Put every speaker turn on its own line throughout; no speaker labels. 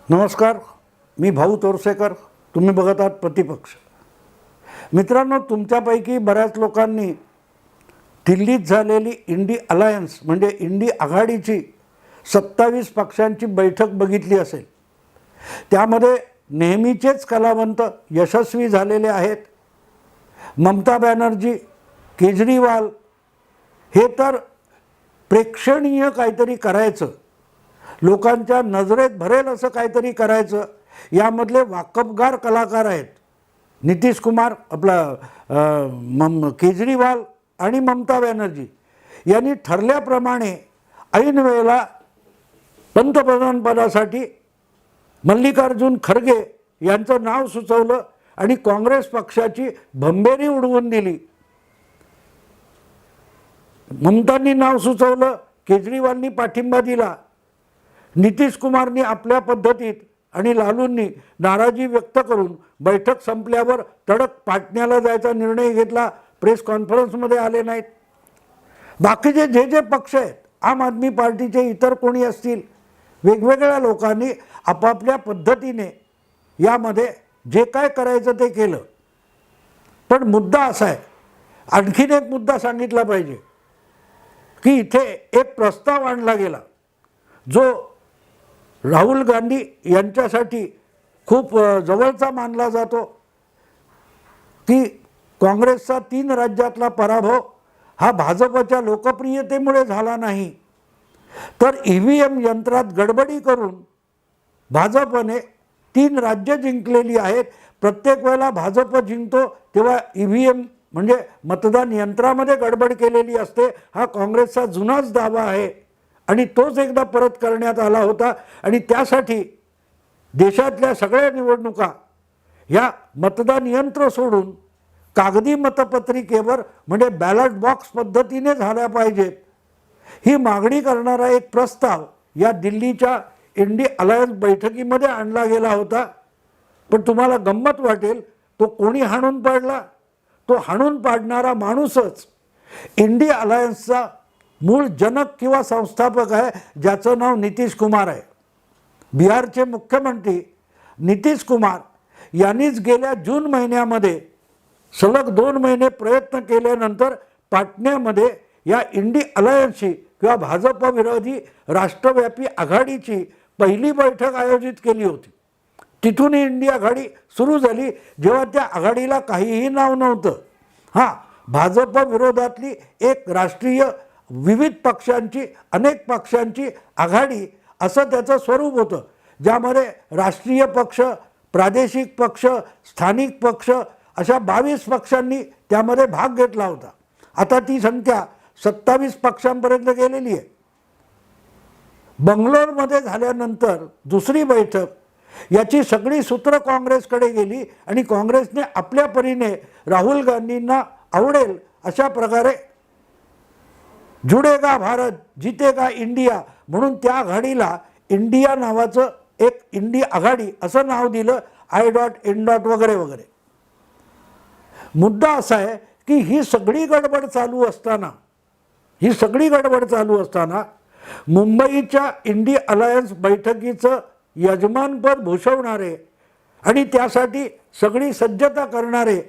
नमस्कार, मी भाऊ तोरसेकर. तुम्ही बघत आहात प्रतिपक्ष. मित्रांनो, तुमच्यापैकी बऱ्याच लोकांनी दिल्लीत झालेली इंडी अलायन्स म्हणजे इंडी आघाडीची 27 पक्षांची बैठक बघितली असेल. त्यामध्ये नेहमीचेच कलावंत यशस्वी झालेले आहेत. ममता बॅनर्जी, केजरीवाल हे तर प्रेक्षणीय काहीतरी करायचं, लोकांच्या नजरेत भरेल असं काहीतरी करायचं, यामधले वाकबगार कलाकार आहेत. नितीश कुमार, केजरीवाल आणि ममता बॅनर्जी यांनी ठरल्याप्रमाणे ऐन वेळेला पंतप्रधानपदासाठी मल्लिकार्जुन खरगे यांचं नाव सुचवलं आणि काँग्रेस पक्षाची भंबेरी उडवून दिली. ममतांनी नाव सुचवलं, केजरीवालनी पाठिंबा दिला, नितीश कुमारनी आपल्या पद्धतीत आणि लालूंनी नाराजी व्यक्त करून बैठक संपल्यावर तडक पाटण्याला जायचा निर्णय घेतला. प्रेस कॉन्फरन्समध्ये आले नाहीत. बाकीचे जे पक्ष आहेत, आम आदमी पार्टीचे इतर कोणी असतील, वेगवेगळ्या लोकांनी आपापल्या पद्धतीने यामध्ये जे काय करायचं ते केलं. पण मुद्दा असा आहे, आणखीन एक मुद्दा सांगितला पाहिजे की इथे एक प्रस्ताव आणला गेला जो राहुल गांधी यांच्यासाठी खूप जवळचा मानला जातो, की काँग्रेसचा 3 राज्यातला पराभव हा भाजपच्या लोकप्रियतेमुळे झाला नाही, तर EVM यंत्रात गडबडी करून भाजपने 3 राज्य जिंकलेली आहेत. प्रत्येक वेळेला भाजप जिंकतो तेव्हा EVM म्हणजे मतदान यंत्रामध्ये गडबड केलेली असते. हा काँग्रेसचा जुनाच दावा आहे आणि तोच एकदा परत करण्यात आला होता. आणि त्यासाठी देशातल्या सगळ्या निवडणुका ह्या मतदान यंत्र सोडून कागदी मतपत्रिकेवर म्हणजे बॅलट बॉक्स पद्धतीने झाल्या पाहिजेत, ही मागणी करणारा एक प्रस्ताव या दिल्लीच्या इंडी अलायन्स बैठकीमध्ये आणला गेला होता. पण तुम्हाला गंमत वाटेल, तो कोणी हाणून पाडला? तो हाणून पाडणारा माणूसच इंडी अलायन्सचा मूळ जनक किंवा संस्थापक आहे, ज्याचं नाव नितीश कुमार आहे. बिहारचे मुख्यमंत्री नितीश कुमार यांनीच गेल्या जून महिन्यामध्ये सलग 2 महिने प्रयत्न केल्यानंतर पाटण्यामध्ये या इंडी अलायन्सची किंवा भाजप विरोधी राष्ट्रव्यापी आघाडीची पहिली बैठक आयोजित केली होती. तिथून ही इंडी आघाडी सुरू झाली, जेव्हा त्या आघाडीला काहीही नाव नव्हतं. हां, भाजप विरोधातली एक राष्ट्रीय विविध पक्षांची, अनेक पक्षांची आघाडी असं त्याचं स्वरूप होतं, ज्यामध्ये राष्ट्रीय पक्ष, प्रादेशिक पक्ष, स्थानिक पक्ष अशा 22 पक्षांनी त्यामध्ये भाग घेतला होता. आता ती संख्या 27 पक्षांपर्यंत गेलेली आहे. बंगलोरमध्ये झाल्यानंतर दुसरी बैठक, याची सगळी सूत्र काँग्रेसकडे गेली आणि काँग्रेसने आपल्या परीने राहुल गांधींना आवडेल अशा प्रकारे जुडेगा भारत जितेगा इंडिया म्हणून त्या आघाडीला इंडिया नावाचं एक इंडी आघाडी असं नाव दिलं. I.N. वगैरे वगैरे. मुद्दा असा आहे की ही सगळी गडबड चालू असताना मुंबईच्या इंडी अलायन्स बैठकीचं यजमानपद भूषवणारे आणि त्यासाठी सगळी सज्जता करणारे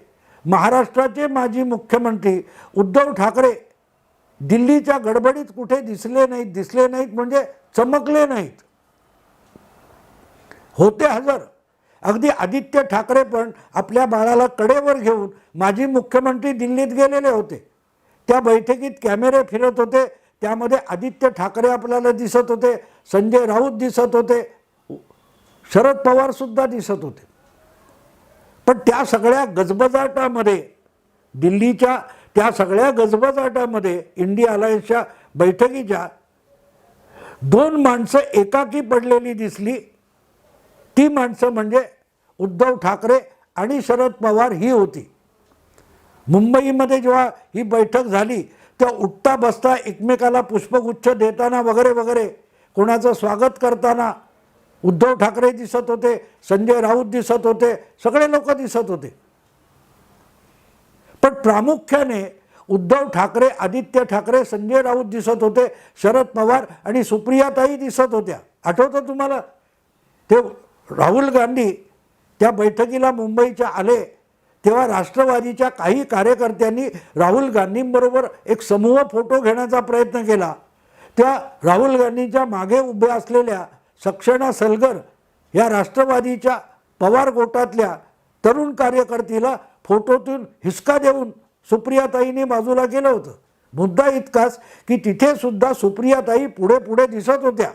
महाराष्ट्राचे माजी मुख्यमंत्री उद्धव ठाकरे दिल्लीच्या गडबडीत कुठे दिसले नाहीत म्हणजे चमकले नाहीत, होते हजर. अगदी आदित्य ठाकरे पण आपल्या बाळाला कडेवर घेऊन माजी मुख्यमंत्री दिल्लीत गेलेले होते. त्या बैठकीत कॅमेरे फिरत होते, त्यामध्ये आदित्य ठाकरे आपल्याला दिसत होते, संजय राऊत दिसत होते, शरद पवार सुद्धा दिसत होते. पण त्या सगळ्या गजबजाटामध्ये, दिल्लीच्या त्या सगळ्या गजबजाटामध्ये इंडी अलायन्सच्या बैठकीच्या 2 माणसं एकाकी पडलेली दिसली. ती माणसं म्हणजे उद्धव ठाकरे आणि शरद पवार ही होती. मुंबईमध्ये जेव्हा ही बैठक झाली तेव्हा उठता बसता एकमेकाला पुष्पगुच्छ देताना वगैरे वगैरे, कोणाचं स्वागत करताना उद्धव ठाकरे दिसत होते, संजय राऊत दिसत होते, सगळे लोक दिसत होते. पण प्रामुख्याने उद्धव ठाकरे, आदित्य ठाकरे, संजय राऊत दिसत होते, शरद पवार आणि सुप्रियाताई दिसत होत्या. आठवतं तुम्हाला ते राहुल गांधी त्या बैठकीला मुंबईच्या आले तेव्हा राष्ट्रवादीच्या काही कार्यकर्त्यांनी राहुल गांधींबरोबर एक समूह फोटो घेण्याचा प्रयत्न केला. त्या राहुल गांधींच्या मागे उभ्या असलेल्या सक्षणा सलगर या राष्ट्रवादीच्या पवार गोटातल्या तरुण कार्यकर्तीला फोटोतून हिसका देऊन सुप्रियाताईंनी बाजूला केलं होतं. मुद्दा इतकाच की तिथे सुद्धा सुप्रियाताई पुढे पुढे दिसत होत्या.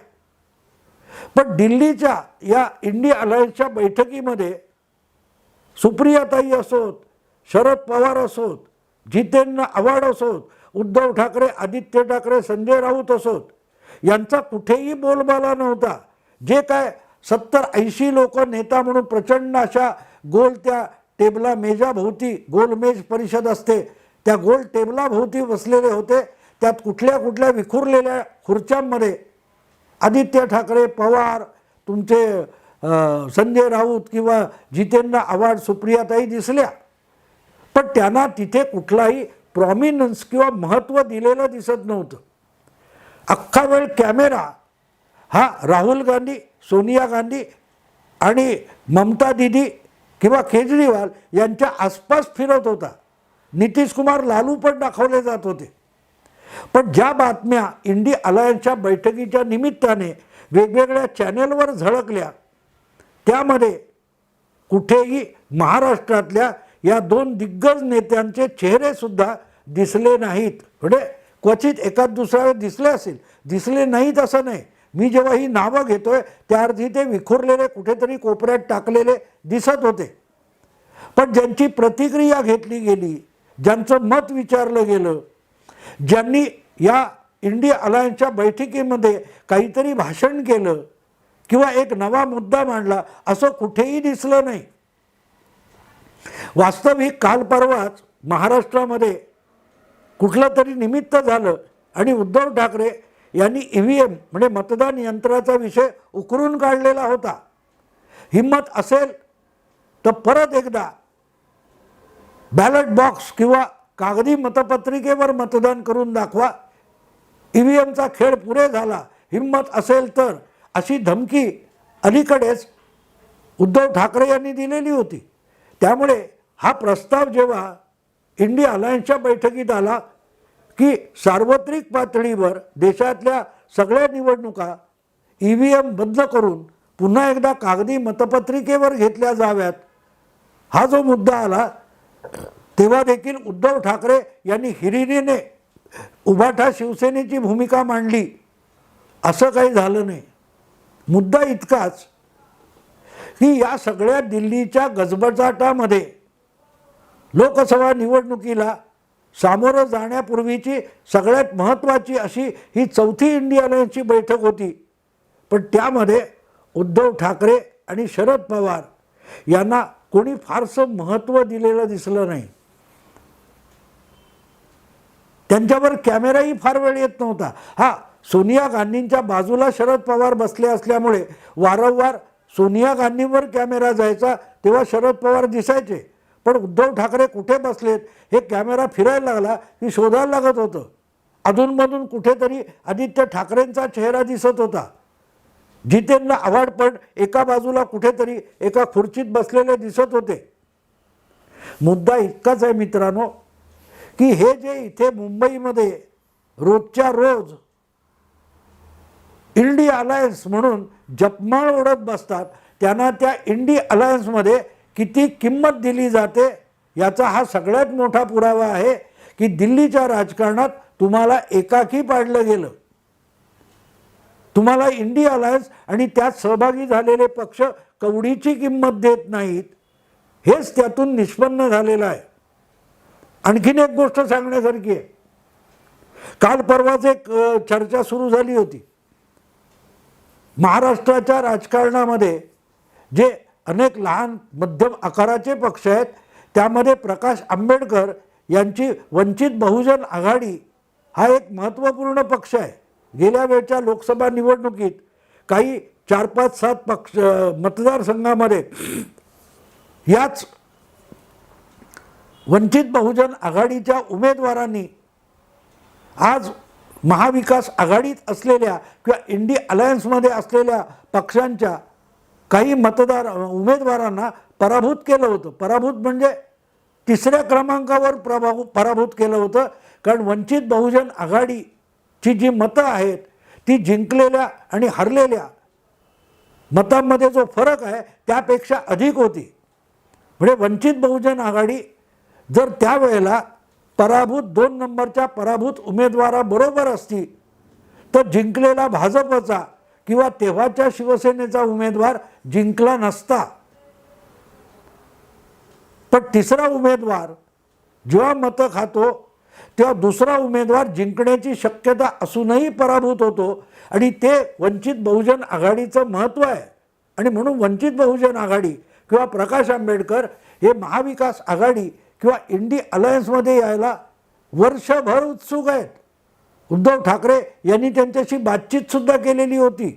पण दिल्लीच्या या इंडिया अलायन्सच्या बैठकीमध्ये सुप्रियाताई असोत, शरद पवार असोत, जितेंद्र आव्हाड असोत, उद्धव ठाकरे, आदित्य ठाकरे, संजय राऊत असोत, यांचा कुठेही बोलबाला नव्हता. जे काय 70-80 लोक नेता म्हणून प्रचंड अशा गोल त्या टेबला मेजाभोवती, गोलमेज परिषद असते, त्या गोल टेबलाभोवती बसलेले होते. त्यात कुठल्या कुठल्या विखुरलेल्या खुर्च्यांमध्ये आदित्य ठाकरे, पवार, तुमचे संजय राऊत किंवा जितेंद्र आव्हाड, सुप्रियाताई दिसल्या. पण त्यांना तिथे कुठलाही प्रॉमिनन्स किंवा महत्त्व दिलेलं दिसत नव्हतं. अख्खा वेळ कॅमेरा हा राहुल गांधी, सोनिया गांधी आणि ममता दीदी किंवा केजरीवाल यांच्या आसपास फिरत होता. नितीश कुमार, लालू पण दाखवले जात होते. पण ज्या बातम्या इंडिया अलायन्सच्या बैठकीच्या निमित्ताने वेगवेगळ्या चॅनेलवर झळकल्या त्यामध्ये कुठेही महाराष्ट्रातल्या या 2 दिग्गज नेत्यांचे चेहरेसुद्धा दिसले नाहीत. म्हणजे क्वचित एकाच दुसऱ्या दिसले असेल, दिसले नाहीत असं नाही. मी जेव्हा ही नावं घेतोय त्या अर्थी ते विखुरलेले कुठेतरी कोपऱ्यात टाकलेले दिसत होते. पण ज्यांची प्रतिक्रिया घेतली गेली, ज्यांचं मत विचारलं गेलं, ज्यांनी या इंडिया अलायन्सच्या बैठकीमध्ये काहीतरी भाषण केलं किंवा एक नवा मुद्दा मांडला, असं कुठेही दिसलं नाही. वास्तविक काल परवाच महाराष्ट्रामध्ये कुठलं तरी निमित्त झालं आणि उद्धव ठाकरे यांनी EVM म्हणजे मतदान यंत्राचा विषय उकरून काढलेला होता. हिम्मत असेल तर परत एकदा बॅलेट बॉक्स किंवा कागदी मतपत्रिकेवर मतदान करून दाखवा. EVMचा खेळ पुरे झाला, हिम्मत असेल तर, अशी धमकी अलीकडेच उद्धव ठाकरे यांनी दिलेली होती. त्यामुळे हा प्रस्ताव जेव्हा इंडिया अलायन्सच्या बैठकीत आला की सार्वत्रिक पातळीवर देशातल्या सगळ्या निवडणुका EVM बंद करून पुन्हा एकदा कागदी मतपत्रिकेवर घेतल्या जाव्यात, हा जो मुद्दा आला तेव्हा देखील उद्धव ठाकरे यांनी हिरिरीने उभाटा शिवसेनेची भूमिका मांडली. असं काही झालं नाही. मुद्दा इतकाच की या सगळ्या दिल्लीच्या गजबजाटामध्ये लोकसभा निवडणुकीला सामोरं जाण्यापूर्वीची सगळ्यात महत्त्वाची अशी ही 4थी इंडिया अलायन्सची बैठक होती. पण त्यामध्ये उद्धव ठाकरे आणि शरद पवार यांना कोणी फारसं महत्त्व दिलेलं दिसलं नाही. त्यांच्यावर कॅमेराही फार वेळ येत नव्हता. सोनिया गांधींच्या बाजूला शरद पवार बसले असल्यामुळे वारंवार सोनिया गांधींवर कॅमेरा जायचा, तेव्हा शरद पवार दिसायचे. पण उद्धव ठाकरे कुठे बसलेत हे कॅमेरा फिरायला लागला की शोधायला लागत होतं. अधूनमधून कुठेतरी आदित्य ठाकरेंचा चेहरा दिसत होता. जितेंद्र आव्हाड पण एका बाजूला कुठेतरी एका खुर्चीत बसलेले दिसत होते. मुद्दा इतकाच आहे मित्रांनो की हे जे इथे मुंबईमध्ये रोजच्या रोज इंडिया अलायन्स म्हणून जपमाळ ओढत बसतात, त्यांना त्या इंडिया अलायन्समध्ये किती किंमत दिली जाते याचा हा सगळ्यात मोठा पुरावा आहे की दिल्लीच्या राजकारणात तुम्हाला एकाकी पाडलं गेलं. तुम्हाला इंडिया अलायन्स आणि त्यात सहभागी झालेले पक्ष कवडीची किंमत देत नाहीत, हेच त्यातून निष्पन्न झालेलं आहे. आणखीन एक गोष्ट सांगण्यासारखी आहे. काल परवाच एक चर्चा सुरू झाली होती. महाराष्ट्राच्या राजकारणामध्ये जे अनेक लहान मध्यम आकाराचे पक्ष आहेत त्यामध्ये प्रकाश आंबेडकर यांची वंचित बहुजन आघाडी हा एक महत्त्वपूर्ण पक्ष आहे. गेल्या वेळच्या लोकसभा निवडणुकीत काही 4, 5, 7 पक्ष मतदारसंघामध्ये याच वंचित बहुजन आघाडीच्या उमेदवारांनी आज महाविकास आघाडीत असलेल्या किंवा इंडिया अलायन्समध्ये असलेल्या पक्षांच्या काही उमेदवारांना पराभूत केलं होतं. पराभूत म्हणजे तिसऱ्या क्रमांकावर पराभूत केलं होतं. कारण वंचित बहुजन आघाडीची जी मतं आहेत ती जिंकलेल्या आणि हरलेल्या मतांमध्ये जो फरक आहे त्यापेक्षा अधिक होती. म्हणजे वंचित बहुजन आघाडी जर त्यावेळेला पराभूत 2 नंबरच्या पराभूत उमेदवाराबरोबर असती तर जिंकलेला भाजपचा किंवा तेव्हाच्या शिवसेनेचा उमेदवार जिंकला नसता. पण तिसरा उमेदवार जेव्हा मतं खातो तेव्हा दुसरा उमेदवार जिंकण्याची शक्यता असूनही पराभूत होतो आणि ते वंचित बहुजन आघाडीचं महत्त्व आहे. आणि म्हणून वंचित बहुजन आघाडी किंवा प्रकाश आंबेडकर हे महाविकास आघाडी किंवा इंडी अलायन्समध्ये यायला वर्षभर उत्सुक आहेत. उद्धव ठाकरे यांनी त्यांच्याशी बातचीतसुद्धा केलेली होती.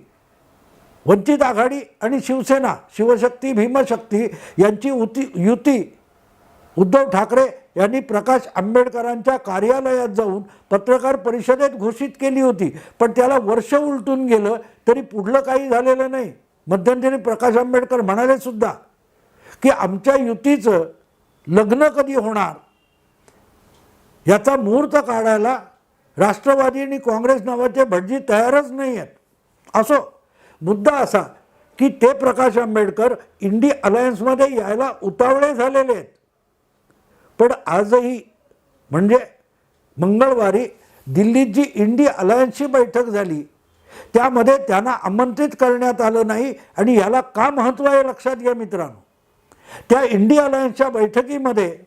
वंचित आघाडी आणि शिवसेना, शिवशक्ती भीमशक्ती यांची युती उद्धव ठाकरे यांनी प्रकाश आंबेडकरांच्या कार्यालयात जाऊन पत्रकार परिषदेत घोषित केली होती. पण त्याला वर्ष उलटून गेलं तरी पुढलं काही झालेलं नाही. मध्यंतरी प्रकाश आंबेडकर म्हणाले सुद्धा की आमच्या युतीचं लग्न कधी होणार याचा मुहूर्त काढायला राष्ट्रवादी आणि काँग्रेस नावाचे भटजी तयारच नाही आहेत. असो, मुद्दा असा की ते प्रकाश आंबेडकर इंडी अलायन्समध्ये यायला उतावळे झालेले आहेत. पण आजही म्हणजे मंगळवारी दिल्लीत जी इंडी अलायन्सची बैठक झाली त्यामध्ये त्यांना आमंत्रित करण्यात आलं नाही. आणि याला का महत्त्व आहे लक्षात घ्या मित्रांनो. त्या इंडी अलायन्सच्या बैठकीमध्ये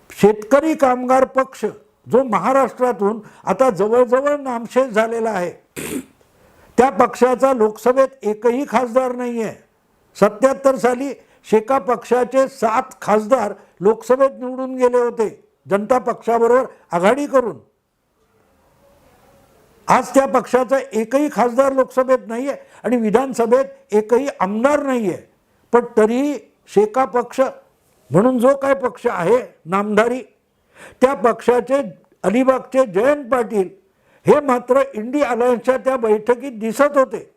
शेतकरी कामगार पक्ष जो महाराष्ट्रातून आता जवळजवळ नामशेष झालेला आहे त्या पक्षाचा लोकसभेत एकही खासदार नाही आहे. 77 साली शेका पक्षाचे 7 खासदार लोकसभेत निवडून गेले होते जनता पक्षाबरोबर आघाडी करून. आज त्या पक्षाचा एकही खासदार लोकसभेत नाही आहे आणि विधानसभेत एकही आमदार नाही आहे. पण तरीही शेका पक्ष म्हणून जो काय पक्ष आहे नामधारी त्या पक्षाचे अलिबागचे जयंत पाटील हे मात्र इंडी अलायन्सच्या त्या बैठकीत दिसत होते.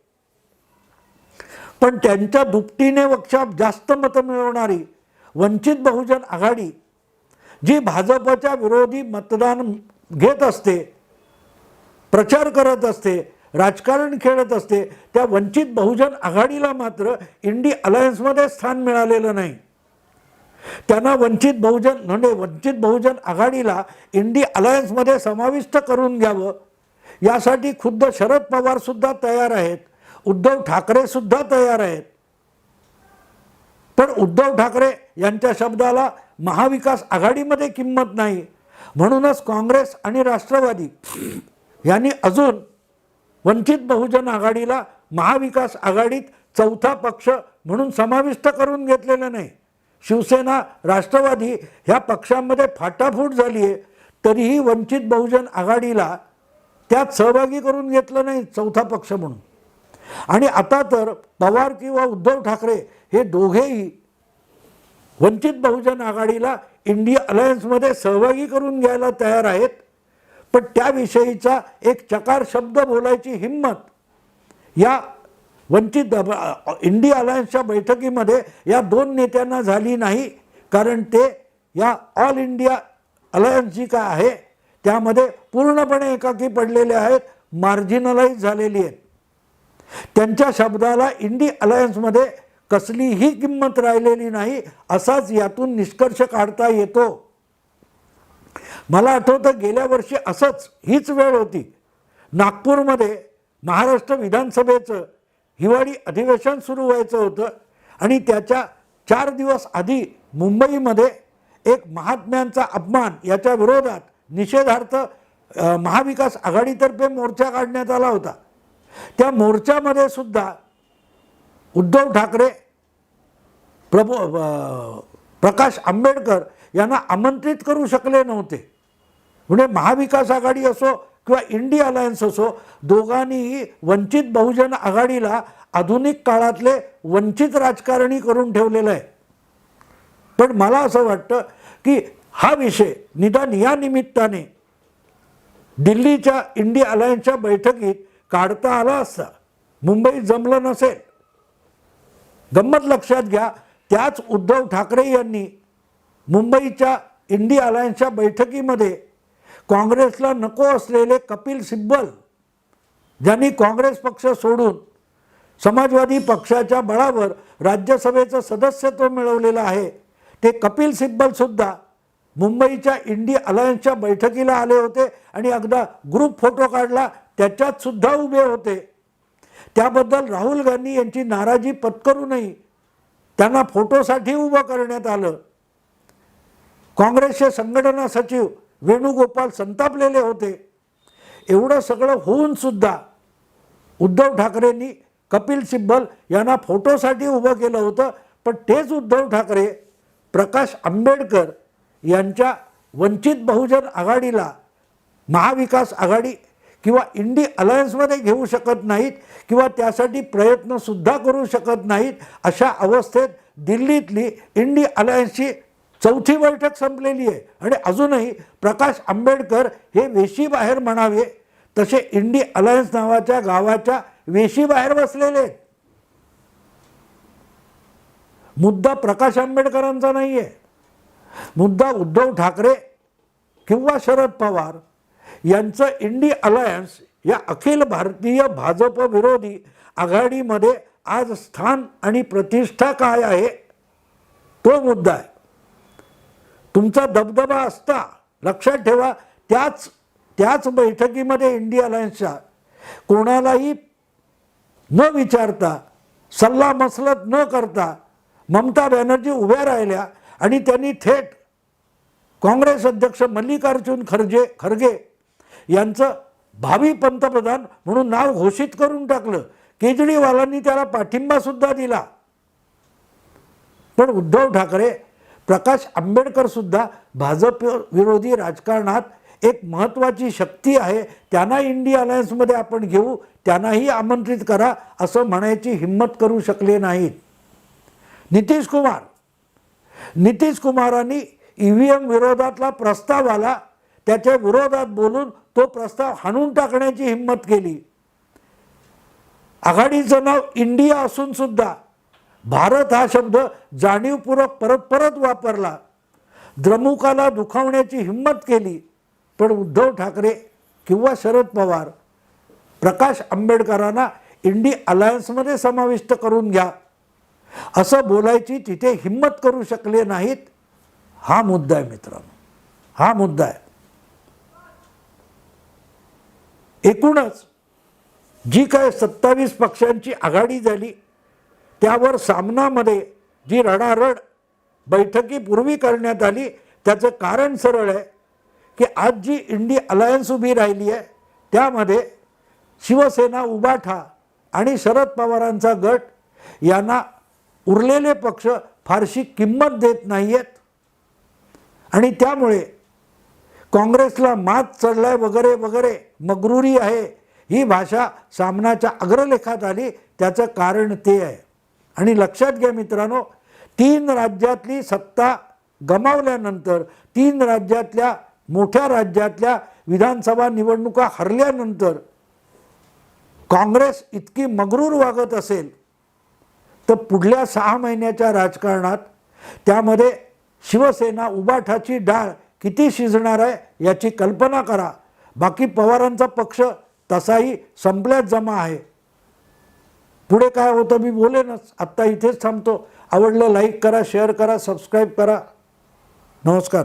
पण त्यांच्या दुपटीने पेक्षा जास्त मतं मिळवणारी वंचित बहुजन आघाडी जी भाजपच्या विरोधी मतदान घेत असते, प्रचार करत असते, राजकारण खेळत असते, त्या वंचित बहुजन आघाडीला मात्र इंडी अलायन्समध्ये स्थान मिळालेलं नाही. त्यांना वंचित बहुजन आघाडीला इंडी अलायन्समध्ये समाविष्ट करून घ्यावं यासाठी खुद्द शरद पवार सुद्धा तयार आहेत, उद्धव ठाकरे सुद्धा तयार आहेत. पण उद्धव ठाकरे यांच्या शब्दाला महाविकास आघाडीमध्ये किंमत नाही. म्हणूनच काँग्रेस आणि राष्ट्रवादी यांनी अजून वंचित बहुजन आघाडीला महाविकास आघाडीत चौथा पक्ष म्हणून समाविष्ट करून घेतलेलं नाही. शिवसेना, राष्ट्रवादी ह्या पक्षांमध्ये फाटाफूट झाली आहे तरीही वंचित बहुजन आघाडीला त्यात सहभागी करून घेतलं नाही चौथा पक्ष म्हणून. आणि आता तर पवार किंवा उद्धव ठाकरे हे दोघेही वंचित बहुजन आघाडीला इंडी अलायन्समध्ये सहभागी करून घ्यायला तयार आहेत. पण त्याविषयीचा एक चकार शब्द बोलायची हिम्मत या वंचित इंडी अलायन्सच्या बैठकीमध्ये या 2 नेत्यांना झाली नाही. कारण ते या ऑल इंडिया अलायन्स जी काय आहे त्यामध्ये पूर्णपणे एकाकी पडलेले आहेत, मार्जिनलाइज झालेली आहेत. त्यांच्या शब्दाला इंडी अलायन्समध्ये कसलीही किंमत राहिलेली नाही असाच यातून निष्कर्ष काढता येतो. मला आठवतं गेल्या वर्षी हीच वेळ होती. नागपूरमध्ये महाराष्ट्र विधानसभेचं हिवाळी अधिवेशन सुरू व्हायचं होतं आणि त्याच्या 4 दिवस आधी मुंबईमध्ये एक महात्म्यांचा अपमान याच्या विरोधात निषेधार्थ महाविकास आघाडीतर्फे मोर्चा काढण्यात आला होता. त्या मोर्चामध्ये सुद्धा उद्धव ठाकरे, प्रकाश आंबेडकर यांना आमंत्रित करू शकले नव्हते. म्हणजे महाविकास आघाडी असो किंवा इंडी अलायन्स असो दोघांनीही वंचित बहुजन आघाडीला आधुनिक काळातले वंचित राजकारणी करून ठेवलेलं आहे. पण मला असं वाटतं की हा विषय निदान या निमित्ताने दिल्लीच्या इंडी अलायन्सच्या बैठकीत काढता आला असता. मुंबईत जमलं नसेल गंमत लक्षात घ्या, त्याच उद्धव ठाकरे यांनी मुंबईच्या इंडी अलायन्सच्या बैठकीमध्ये काँग्रेसला नको असलेले कपिल सिब्बल, ज्यांनी काँग्रेस पक्ष सोडून समाजवादी पक्षाच्या बळावर राज्यसभेचं सदस्यत्व मिळवलेलं आहे, ते कपिल सिब्बलसुद्धा मुंबईच्या इंडी अलायन्सच्या बैठकीला आले होते आणि अगदा ग्रुप फोटो काढला त्याच्यात सुद्धा उभे होते. त्याबद्दल राहुल गांधी यांची नाराजी पत्करूनही त्यांना फोटोसाठी उभं करण्यात आलं. काँग्रेसचे संघटना सचिव वेणुगोपाल संतापलेले होते. एवढं सगळं होऊन सुद्धा उद्धव ठाकरेंनी कपिल सिब्बल यांना फोटोसाठी उभं केलं होतं. पण तेच उद्धव ठाकरे प्रकाश आंबेडकर यांच्या वंचित बहुजन आघाडीला, महाविकास आघाडी किंवा इंडी अलायन्समध्ये घेऊ शकत नाहीत किंवा त्यासाठी प्रयत्नसुद्धा करू शकत नाहीत. अशा अवस्थेत दिल्लीतली इंडी अलायन्सची चौथी बैठक संपलेली आहे आणि अजूनही प्रकाश आंबेडकर हे वेशीबाहेर म्हणावे तसे इंडी अलायन्स नावाच्या गावाच्या वेशीबाहेर बसलेले आहेत. मुद्दा प्रकाश आंबेडकरांचा नाही आहे, मुद्दा उद्धव ठाकरे किंवा शरद पवार यांचं इंडी अलायन्स या अखिल भारतीय भाजप विरोधी आघाडीमध्ये आज स्थान आणि प्रतिष्ठा काय आहे तो मुद्दा आहे. तुमचा दबदबा असता, लक्षात ठेवा, त्याच बैठकीमध्ये इंडी अलायन्सच्या कोणालाही न विचारता, सल्ला मसलत न करता ममता बॅनर्जी उभ्या राहिल्या आणि त्यांनी थेट काँग्रेस अध्यक्ष मल्लिकार्जुन खरगे यांचं भावी पंतप्रधान म्हणून नाव घोषित करून टाकलं. केजरीवालांनी त्याला पाठिंबासुद्धा दिला. पण उद्धव ठाकरे, प्रकाश आंबेडकर सुद्धा भाजप विरोधी राजकारणात एक महत्त्वाची शक्ती आहे, त्यांना इंडी अलायन्समध्ये आपण घेऊ, त्यांनाही आमंत्रित करा असं म्हणायची हिंमत करू शकले नाहीत. नितीश कुमारांनी EVM विरोधातला प्रस्ताव आला, त्याच्या विरोधात बोलून तो प्रस्ताव हाणून टाकण्याची हिंमत केली. आघाडीचं नाव इंडिया असून सुद्धा भारत हा शब्द जाणीवपूर्वक परत वापरला. द्रमुकाला दुखावण्याची हिंमत केली. पण उद्धव ठाकरे किंवा शरद पवार प्रकाश आंबेडकरांना इंडी अलायन्समध्ये समाविष्ट करून घ्या असं बोलायची तिथे हिंमत करू शकले नाहीत. हा मुद्दा आहे मित्रांनो, हा मुद्दा आहे. एकूणच जी काय 27 पक्षांची आघाडी झाली त्यावर सामनामध्ये जी रडारड बैठकीपूर्वी करण्यात आली त्याचं कारण सरळ आहे की आज जी इंडी अलायन्स उभी राहिली आहे त्यामध्ये शिवसेना, उबाठा आणि शरद पवारांचा गट यांना उरलेले पक्ष फारशी किंमत देत नाही आहेत आणि त्यामुळे काँग्रेसला मात चढलाय वगैरे वगैरे मगरुरी आहे ही भाषा सामनाच्या अग्रलेखात आली. त्याचं कारण ते आहे. आणि लक्षात घ्या मित्रांनो, 3 राज्यातली सत्ता गमावल्यानंतर, 3 राज्यातल्या मोठ्या राज्यातल्या विधानसभा निवडणुका हरल्यानंतर काँग्रेस इतकी मगरूर वागत असेल तर पुढल्या 6 महिन्याच्या राजकारणात त्यामध्ये शिवसेना, उबाठाची डाळ किती शिजणार आहे याची कल्पना करा. बाकी पवारांचा पक्ष तसाही संपल्यात जमा आहे. पुढे काय होतं मी बोलेनच. आत्ता इथेच थांबतो. आवडलं लाईक करा, शेअर करा, सबस्क्राईब करा. नमस्कार.